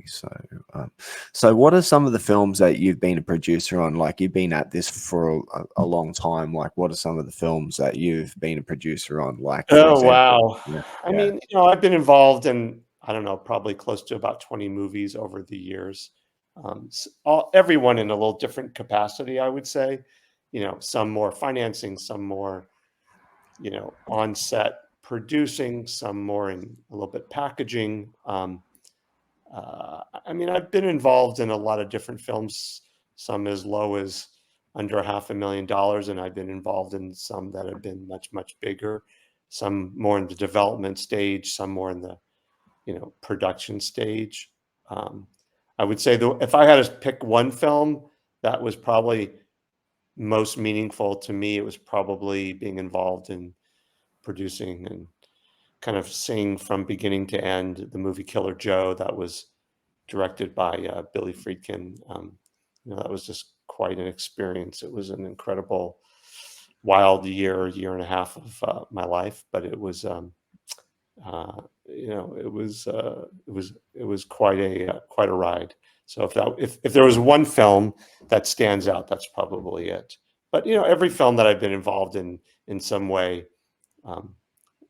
So what are some of the films that you've been a producer on? Like, you've been at this for a long time. Like, what are some of the films that you've been a producer on? Like, for Oh, example, wow. I mean, I've been involved in, I don't know, probably close to about 20 movies over the years. Everyone in a little different capacity, I would say. Some more financing, some more, on set producing, some more in a little bit packaging. I mean, I've been involved in a lot of different films, some as low as under $500,000, and I've been involved in some that have been much, much bigger, some more in the development stage, some more in the, production stage. I would say that if I had to pick one film that was probably most meaningful to me, it was probably being involved in producing and kind of seeing from beginning to end the movie Killer Joe that was directed by Billy Friedkin. That was just quite an experience. It was an incredible, wild year and a half of my life, but it was, it was quite a ride. So if there was one film that stands out, that's probably it. But every film that I've been involved in some way,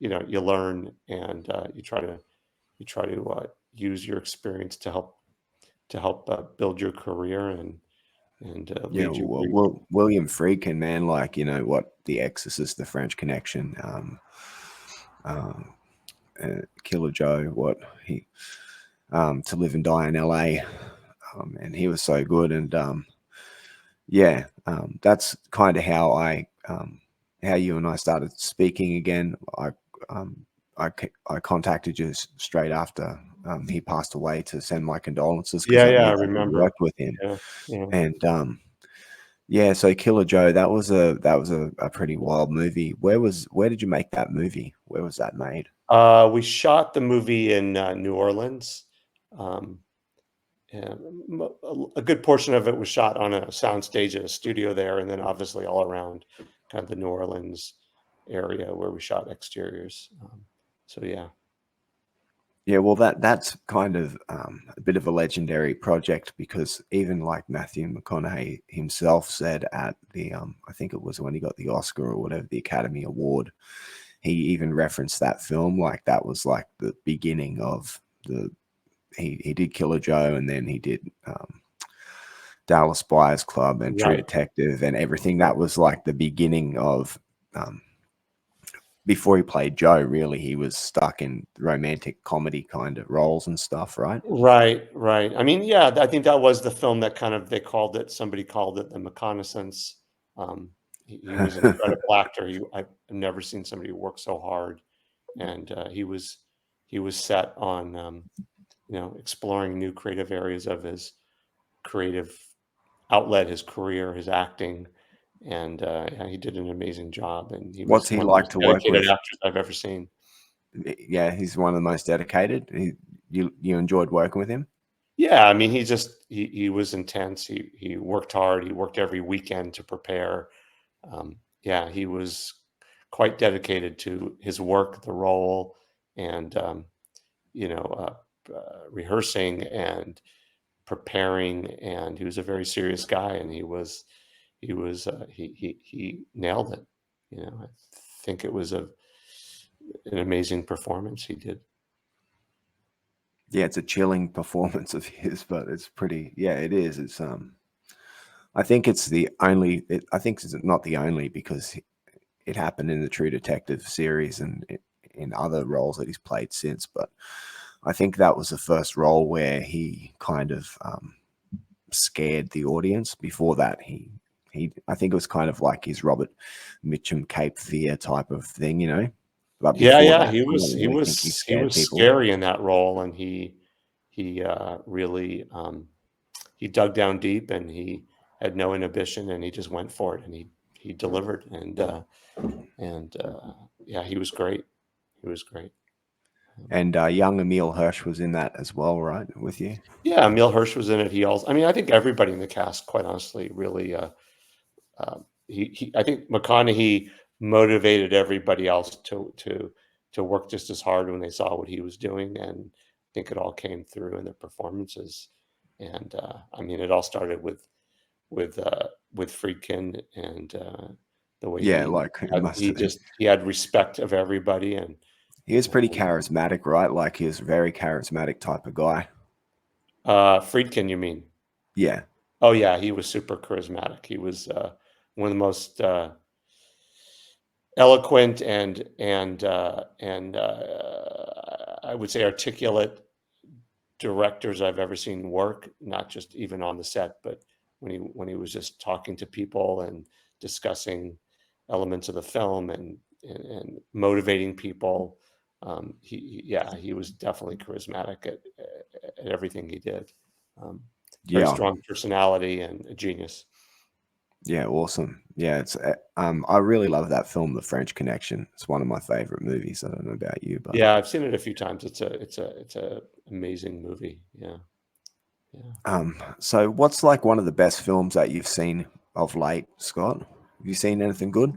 you learn and you try to use your experience to help build your career and lead you. William Friedkin, man, like, what, The Exorcist, The French Connection, Killer Joe, what he To Live and Die in LA, and he was so good. And that's kind of how how you and I started speaking again. I contacted you straight after he passed away to send my condolences, because I remember. worked with him. Yeah. And so Killer Joe, that was a pretty wild movie. Where did you make that movie? Where was that made? We shot the movie in New Orleans. And a good portion of it was shot on a soundstage at a studio there, and then obviously all around kind of the New Orleans area where we shot exteriors. So yeah. Yeah, well, that's kind of a bit of a legendary project, because even like Matthew McConaughey himself said at the I think it was when he got the Oscar or whatever, the Academy Award, he even referenced that film, like that was like the beginning of he did Killer Joe, and then he did Dallas Buyers Club and True Detective and everything. That was like the beginning of before he played Joe, really, he was stuck in romantic comedy kind of roles and stuff, right? Right. I mean, yeah, I think that was the film that somebody called it the McConaissance. He was an incredible actor. I've never seen somebody work so hard. And he was set on, exploring new creative areas of his creative outlet, his career, his acting. And he did an amazing job. And he was What's he like to work with? Actors I've ever seen. Yeah, he's one of the most dedicated. You enjoyed working with him? Yeah, I mean, he was intense. He worked hard. He worked every weekend to prepare. He was quite dedicated to his work, the role, and rehearsing and preparing. And he was a very serious guy, and he nailed it. I think it was an amazing performance he did. Yeah, it's a chilling performance of his, but it's pretty. Yeah, it is. It's I think it's the only. I think it's not the only, because it happened in the True Detective series and in other roles that he's played since. But I think that was the first role where he kind of scared the audience. Before that, I think it was kind of like his Robert Mitchum Cape Fear type of thing, But That, he was scary in that role, and he really he dug down deep, and he had no inhibition, and he just went for it, and he delivered, and he was great. He was great. And young Emile Hirsch was in that as well, right, with you? Yeah, Emile Hirsch was in it. I think everybody in the cast, quite honestly, really. I think McConaughey motivated everybody else to work just as hard when they saw what he was doing, and think it all came through in the performances. And I mean, it all started with Friedkin, and the way Yeah, like it must. he had respect of everybody. And He was pretty charismatic, right? Like he was a very charismatic type of guy. Friedkin, you mean? Yeah. Oh yeah, he was super charismatic. He was one of the most eloquent and I would say articulate directors I've ever seen work, not just even on the set, but when he was just talking to people and discussing elements of the film and motivating people. He was definitely charismatic at everything he did. Um, Very Yeah. strong personality and a genius. Yeah, awesome. Yeah, it's I really love that film, The French Connection. It's one of my favorite movies. I don't know about you, but Yeah, I've seen it a few times. It's a amazing movie. Yeah, yeah. so what's like one of the best films that you've seen of late, Scott? Have you seen anything good?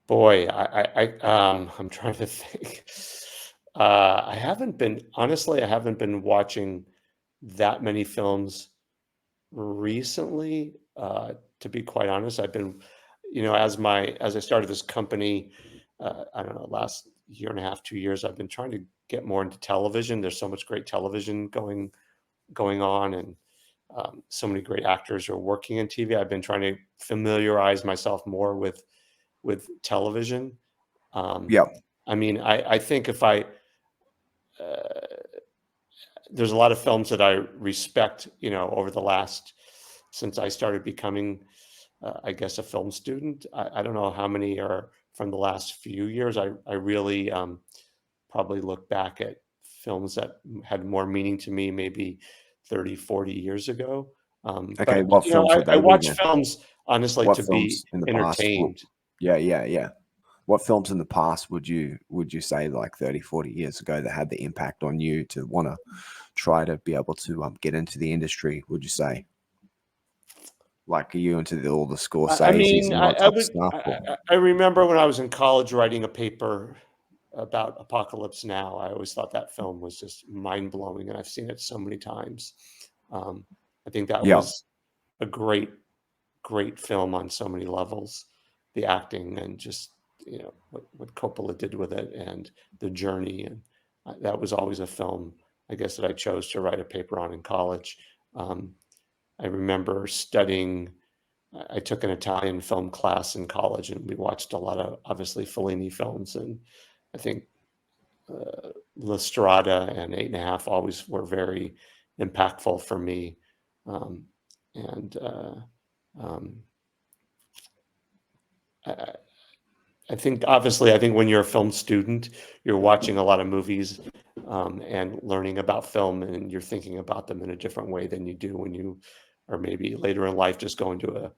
Boy, I'm trying to think. I haven't been honestly. I haven't been watching that many films recently. To be quite honest, I've been, as I started this company, I don't know, last year and a half, 2 years, I've been trying to get more into television. There's so much great television going on, and so many great actors are working in TV. I've been trying to familiarize myself more with television. Um, Yeah. I mean, I think if uh, there's a lot of films that I respect, over the last, since I started becoming, I guess, a film student. I don't know how many are from the last few years. I really probably look back at films that had more meaning to me maybe 30, 40 years ago. Okay, But, what films would I they be watch then? films honestly What to be films in the past? entertained. Yeah, yeah, yeah. What films in the past would you say like 30, 40 years ago that had the impact on you to want to try to be able to get into the industry, would you say? Like, are you into all the I Scorseses mean, and that I type of would stuff? Or I remember when I was in college writing a paper about Apocalypse Now. I always thought that film was just mind-blowing, and I've seen it so many times. Um, I think that yeah, was a great, great film on so many levels. The acting and just, what Coppola did with it and the journey, and that was always a film, I guess, that I chose to write a paper on in college. Um, I remember studying. I took an Italian film class in college, and we watched a lot of obviously Fellini films. And I think La Strada and Eight and a Half always were very impactful for me. Um, and um, I, I think when you're a film student, you're watching a lot of movies and learning about film, and you're thinking about them in a different way than you do when you are maybe later in life just going to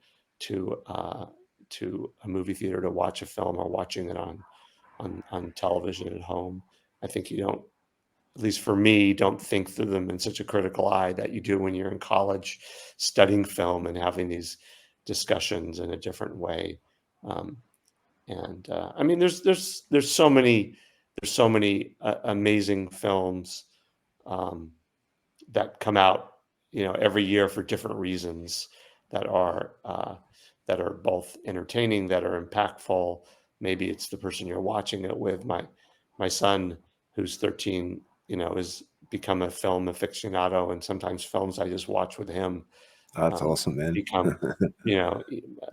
uh, to a movie theater to watch a film, or watching it on television at home. I think you don't, at least for me, don't think through them in such a critical eye that you do when you're in college studying film and having these discussions in a different way. Um, and I mean, there's so many amazing films um, that come out, every year for different reasons, that are uh, that are both entertaining, that are impactful. Maybe it's the person you're watching it with. My son, who's 13, has become a film aficionado, and sometimes films I just watch with him that's um, awesome, man. become, you know,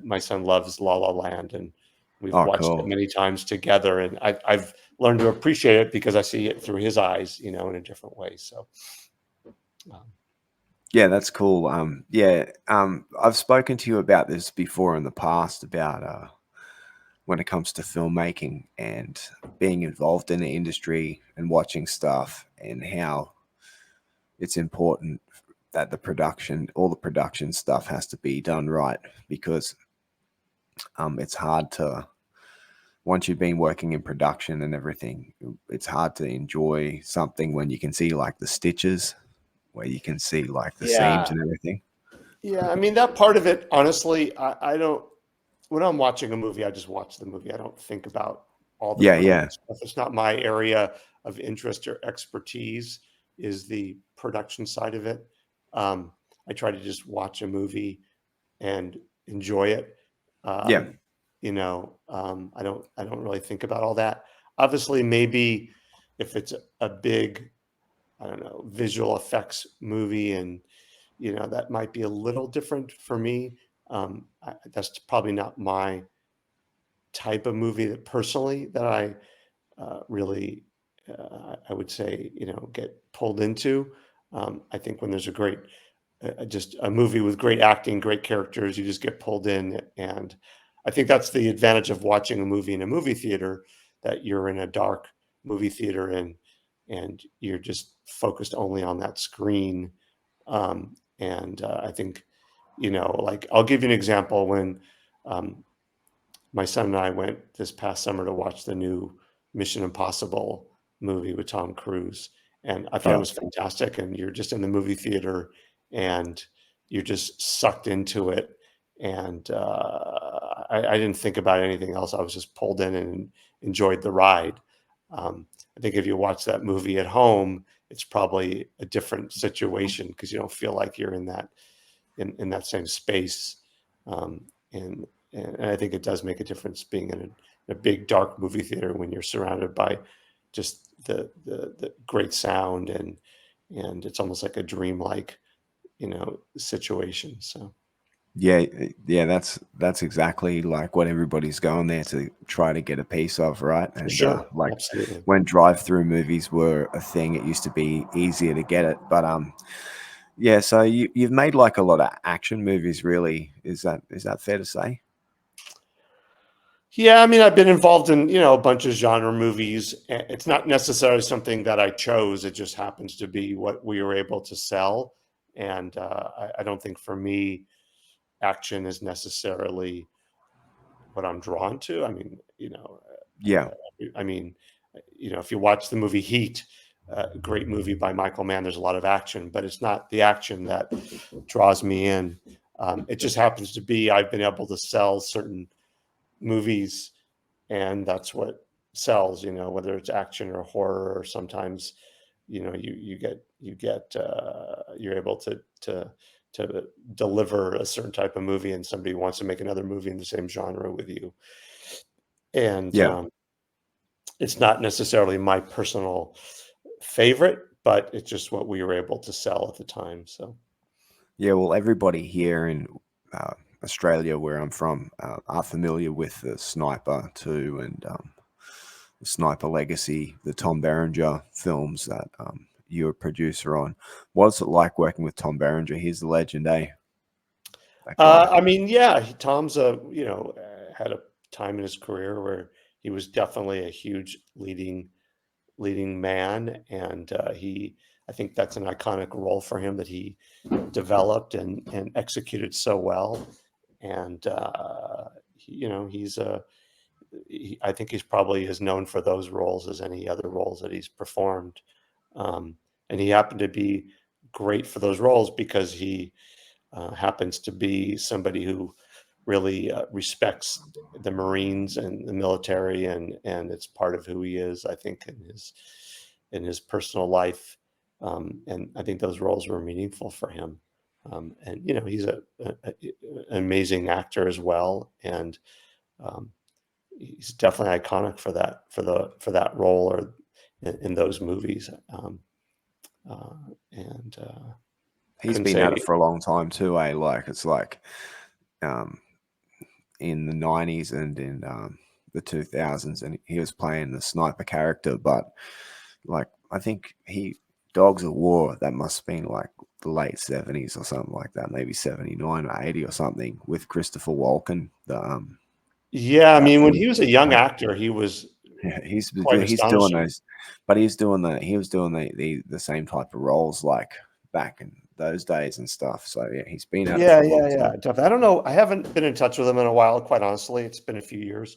my son loves La La Land, and we've Oh, watched it cool. many times together, and I've learned to appreciate it because I see it through his eyes, in a different way. So, um, Yeah, that's cool. Yeah, I've spoken to you about this before in the past about when it comes to filmmaking and being involved in the industry and watching stuff and how it's important that all the production stuff has to be done right because it's hard to once you've been working in production and everything, it's hard to enjoy something when you can see like the stitches, where you can see like the seams yeah, and everything. yeah. I mean, that part of it, honestly, I don't. When I'm watching a movie, I just watch the movie. I don't think about all the Yeah, production yeah, stuff. It's not my area of interest or expertise is the production side of it. I try to just watch a movie and enjoy it. Yeah. I don't really think about all that. Obviously, maybe if it's a big, I don't know, visual effects movie, and that might be a little different for me. That's probably not my type of movie that personally that I really, I would say, get pulled into. I think when there's a great, just a movie with great acting, great characters, you just get pulled in. And I think that's the advantage of watching a movie in a movie theater, that you're in a dark movie theater, and you're just focused only on that screen. And I think, like, I'll give you an example. When um, my son and I went this past summer to watch the new Mission Impossible movie with Tom Cruise, and I thought it Yeah. was fantastic. And you're just in the movie theater, and you're just sucked into it. And I didn't think about anything else. I was just pulled in and enjoyed the ride. I think if you watch that movie at home, it's probably a different situation, because you don't feel like you're in that same space. Um, and and I think it does make a difference being in a big dark movie theater, when you're surrounded by just the great sound, and it's almost like a dreamlike situation. So Yeah, yeah, that's exactly like what everybody's going there to try to get a piece of, right? for And sure, like absolutely. when drive-through movies were a thing, it used to be easier to get it. But yeah. So you've made like a lot of action movies, really? Is that fair to say? Yeah, I mean, I've been involved in, a bunch of genre movies. It's not necessarily something that I chose. It just happens to be what we were able to sell. And I don't think for me, action is necessarily what I'm drawn to. I mean, Yeah, I mean, if you watch the movie Heat, a great movie by Michael Mann, there's a lot of action, but it's not the action that draws me in. It just happens to be I've been able to sell certain movies, and that's what sells. Whether it's action or horror, or sometimes, you're able to deliver a certain type of movie, and somebody wants to make another movie in the same genre with you. And yeah, it's not necessarily my personal favorite, but it's just what we were able to sell at the time. So yeah. Well, everybody here in uh, Australia, where I'm from, are familiar with the Sniper too, and the Sniper Legacy, the Tom Berenger films that you're a producer on. What's it like working with Tom Berenger? He's the legend, eh? That guy. I mean, yeah, Tom's had a time in his career where he was definitely a huge leading man, and I think that's an iconic role for him that he developed and executed so well. And I think he's probably as known for those roles as any other roles that he's performed. Um, and he happened to be great for those roles because he happens to be somebody who really respects the Marines and the military, and it's part of who he is, I think, in his personal life. And I think those roles were meaningful for him. And he's an amazing actor as well, and um, he's definitely iconic for that role, or in those movies. Uh, and He's couldn't been at say. it for a long time too, eh? Like it's like um, in the '90s and in the 2000s, and he was playing the sniper character. But like I think he Dogs of War, that must have been like the late '70s or something like that, maybe '79 or '80 or something, with Christopher Walken. The Yeah, I that mean, when film. he was a young actor, he was Yeah, quite he's doing astonishing. those, but he was doing the same type of roles like back in those days and stuff. So yeah, he's been at it Yeah, for a long yeah, yeah, time. definitely. I don't know. I haven't been in touch with him in a while, quite honestly. It's been a few years.